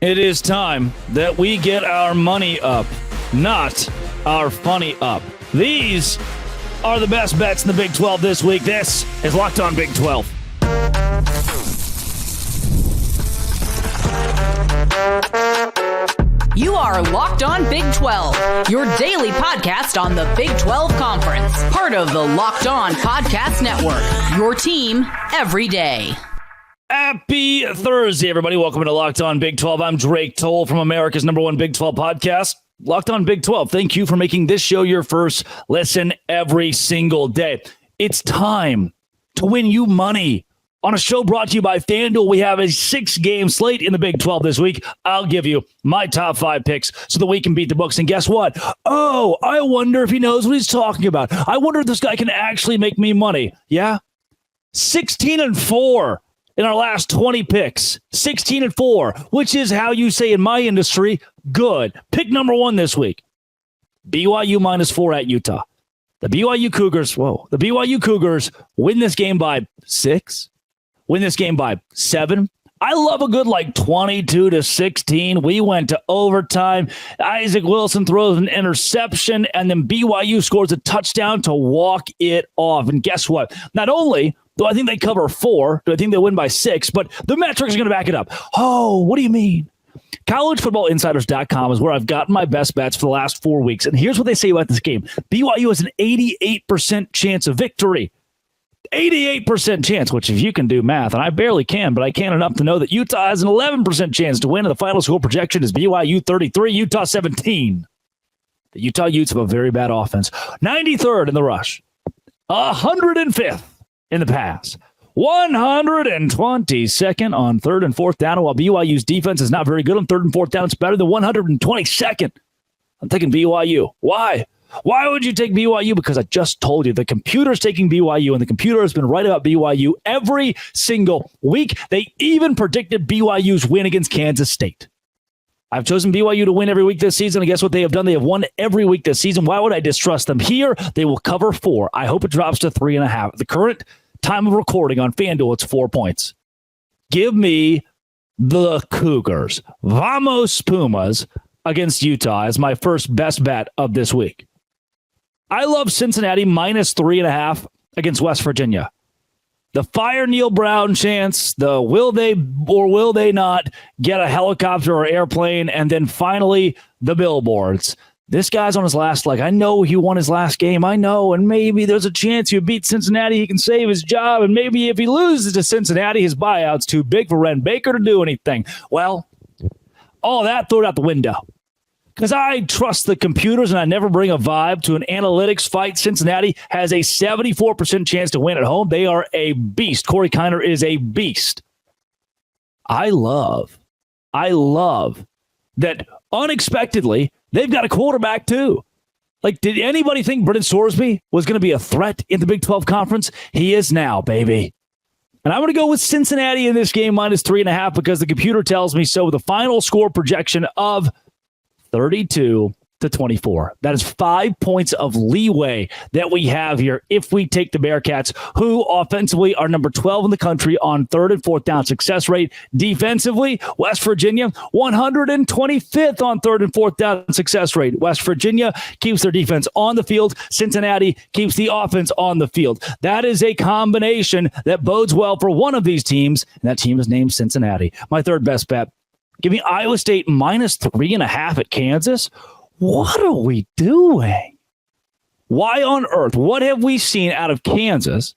It is time that we get our money up, not our funny up. These are the best bets in the Big 12 this week. This is Locked On Big 12. You are Locked On Big 12, your daily podcast on the Big 12 Conference. Part of the Locked On Podcast Network, your team every day. Happy Thursday, everybody. Welcome to Locked On Big 12. I'm Drake Toll from America's #1 Big 12 podcast, Locked On Big 12. Thank you for making this show your first listen every single day. It's time to win you money. On a show brought to you by FanDuel, we have a 6-game slate in the Big 12 this week. I'll give you my top 5 picks so that we can beat the books. And guess what? Oh, I wonder if he knows what he's talking about. I wonder if this guy can actually make me money. Yeah? 16-4 in our last 20 picks. 16-4, which is how you say in my industry, good. Pick number 1 this week. BYU -4 at Utah. The BYU Cougars win this game by 6. Win this game by 7. I love a good 22-16. We went to overtime. Isaac Wilson throws an interception, and then BYU scores a touchdown to walk it off. And guess what? Not only do I think they cover 4, do I think they win by 6, but the metrics are going to back it up. Oh, what do you mean? CollegeFootballInsiders.com is where I've gotten my best bets for the last 4 weeks. And here's what they say about this game. BYU has an 88% chance of victory. 88% chance, which if you can do math, and I barely can, but I can enough to know that Utah has an 11% chance to win, and the final score projection is BYU 33, Utah 17. The Utah Utes have a very bad offense. 93rd in the rush, 105th in the pass, 122nd on 3rd and 4th down, and while BYU's defense is not very good on 3rd and 4th down, it's better than 122nd. I'm taking BYU. Why? Why would you take BYU? Because I just told you the computer's taking BYU, and the computer has been right about BYU every single week. They even predicted BYU's win against Kansas State. I've chosen BYU to win every week this season, and guess what they have done? They have won every week this season. Why would I distrust them here? They will cover 4. I hope it drops to 3.5. At the current time of recording on FanDuel, it's 4 points. Give me the Cougars. Vamos Pumas against Utah as my first best bet of this week. I love Cincinnati -3.5 against West Virginia. The fire Neil Brown chance, the will they or will they not get a helicopter or airplane, and then finally the billboards. This guy's on his last leg. I know he won his last game. I know, and maybe there's a chance you beat Cincinnati, he can save his job, and maybe if he loses to Cincinnati, his buyout's too big for Ren Baker to do anything. Well, all that, throw it out the window. Because I trust the computers and I never bring a vibe to an analytics fight. Cincinnati has a 74% chance to win at home. They are a beast. Corey Kiner is a beast. I love that unexpectedly they've got a quarterback too. Did anybody think Brendan Sorsby was going to be a threat in the Big 12 Conference? He is now, baby. And I'm going to go with Cincinnati in this game -3.5 because the computer tells me so with a final score projection of 32-24. That is 5 points of leeway that we have here if we take the Bearcats, who offensively are number 12 in the country on 3rd and 4th down success rate. Defensively, West Virginia, 125th on 3rd and 4th down success rate. West Virginia keeps their defense on the field. Cincinnati keeps the offense on the field. That is a combination that bodes well for one of these teams, and that team is named Cincinnati. My third best bet. Give me Iowa State -3.5 at Kansas. What are we doing? Why on earth? What have we seen out of Kansas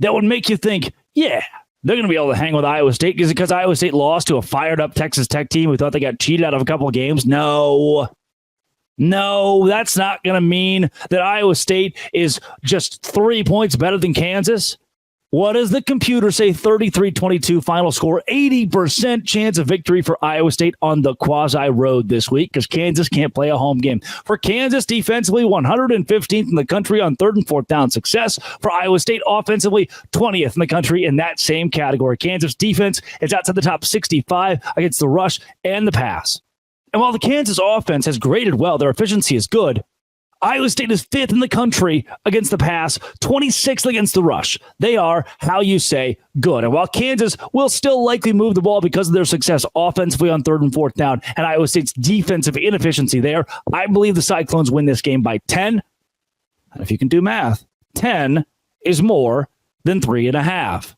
that would make you think, yeah, they're going to be able to hang with Iowa State? Is it because Iowa State lost to a fired-up Texas Tech team who thought they got cheated out of a couple of games? No, that's not going to mean that Iowa State is just 3 points better than Kansas. What does the computer say? 33-22 final score, 80% chance of victory for Iowa State on the quasi-road this week because Kansas can't play a home game. For Kansas, defensively, 115th in the country on 3rd and 4th down success. For Iowa State, offensively, 20th in the country in that same category. Kansas defense is outside the top 65 against the rush and the pass. And while the Kansas offense has graded well, their efficiency is good, Iowa State is 5th in the country against the pass, 26th against the rush. They are, how you say, good. And while Kansas will still likely move the ball because of their success offensively on 3rd and 4th down and Iowa State's defensive inefficiency there, I believe the Cyclones win this game by 10. And if you can do math, 10 is more than 3.5.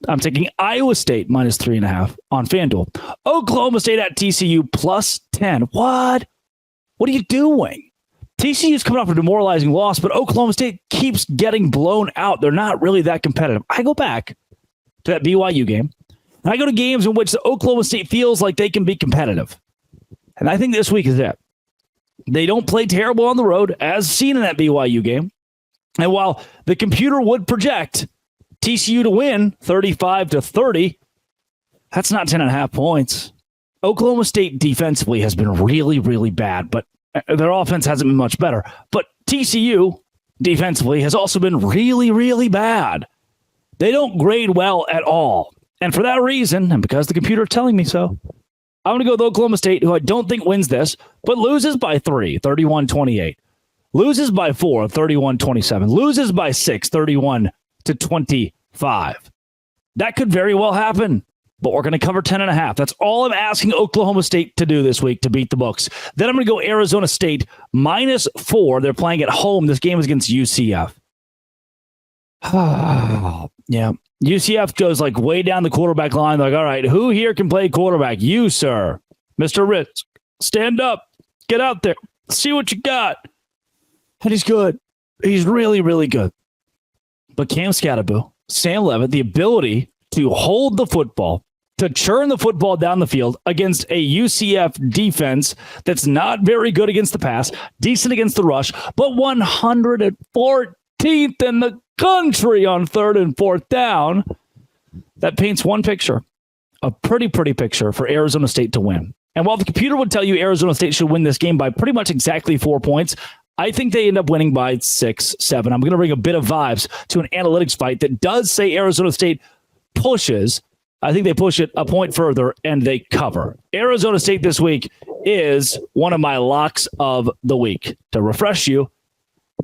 I'm taking Iowa State minus 3.5 on FanDuel. Oklahoma State at TCU plus 10. What? What are you doing? TCU's coming off a demoralizing loss, but Oklahoma State keeps getting blown out. They're not really that competitive. I go back to that BYU game, and I go to games in which the Oklahoma State feels like they can be competitive. And I think this week is it. They don't play terrible on the road, as seen in that BYU game. And while the computer would project TCU to win 35-30, that's not 10.5 points. Oklahoma State defensively has been really, really bad, but their offense hasn't been much better. But TCU defensively has also been really, really bad. They don't grade well at all. And for that reason, and because the computer is telling me so, I'm going to go with Oklahoma State, who I don't think wins this, but loses by 3, 31-28. Loses by 4, 31-27. Loses by 6, 31-25. That could very well happen. But we're going to cover 10.5. That's all I'm asking Oklahoma State to do this week to beat the books. Then I'm going to go Arizona State minus 4. They're playing at home. This game is against UCF. Yeah. UCF goes like way down the quarterback line. Like, all right, who here can play quarterback? You, sir. Mr. Ritz. Stand up. Get out there. See what you got. And he's good. He's really, really good. But Cam Scatterbo, Sam Levitt, the ability to hold the football, to churn the football down the field against a UCF defense that's not very good against the pass, decent against the rush, but 114th in the country on 3rd and 4th down. That paints one picture, a pretty picture for Arizona State to win. And while the computer would tell you Arizona State should win this game by pretty much exactly 4 points, I think they end up winning by 6, 7. I'm going to bring a bit of vibes to an analytics fight that does say Arizona State pushes. I think they push it a point further and they cover. Arizona State this week is one of my locks of the week. To refresh you,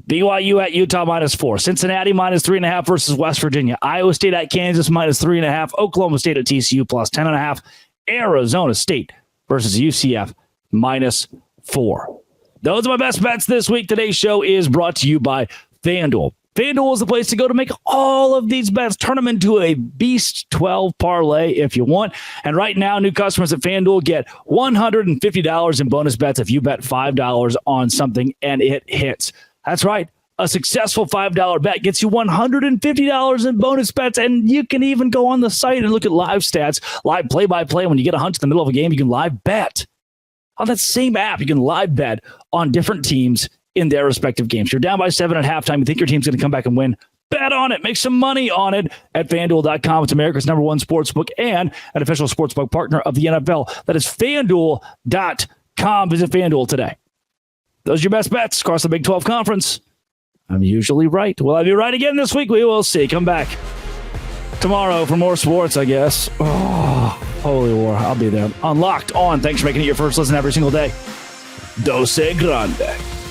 BYU at Utah minus 4, Cincinnati minus 3.5 versus West Virginia, Iowa State at Kansas minus 3.5, Oklahoma State at TCU plus 10.5, Arizona State versus UCF minus 4. Those are my best bets this week. Today's show is brought to you by FanDuel. FanDuel is the place to go to make all of these bets. Turn them into a Beast 12 parlay if you want. And right now, new customers at FanDuel get $150 in bonus bets if you bet $5 on something and it hits. That's right. A successful $5 bet gets you $150 in bonus bets, and you can even go on the site and look at live stats, live play-by-play. When you get a hunch in the middle of a game, you can live bet. On that same app, you can live bet on different teams in their respective games. You're down by 7 at halftime. You think your team's going to come back and win. Bet on it. Make some money on it at FanDuel.com. It's America's #1 sportsbook and an official sportsbook partner of the NFL. That is FanDuel.com. Visit FanDuel today. Those are your best bets across the Big 12 Conference. I'm usually right. Will I be right again this week? We will see. Come back tomorrow for more sports, I guess. Oh, holy war. I'll be there. On Locked On. Thanks for making it your first listen every single day. Dose Grande.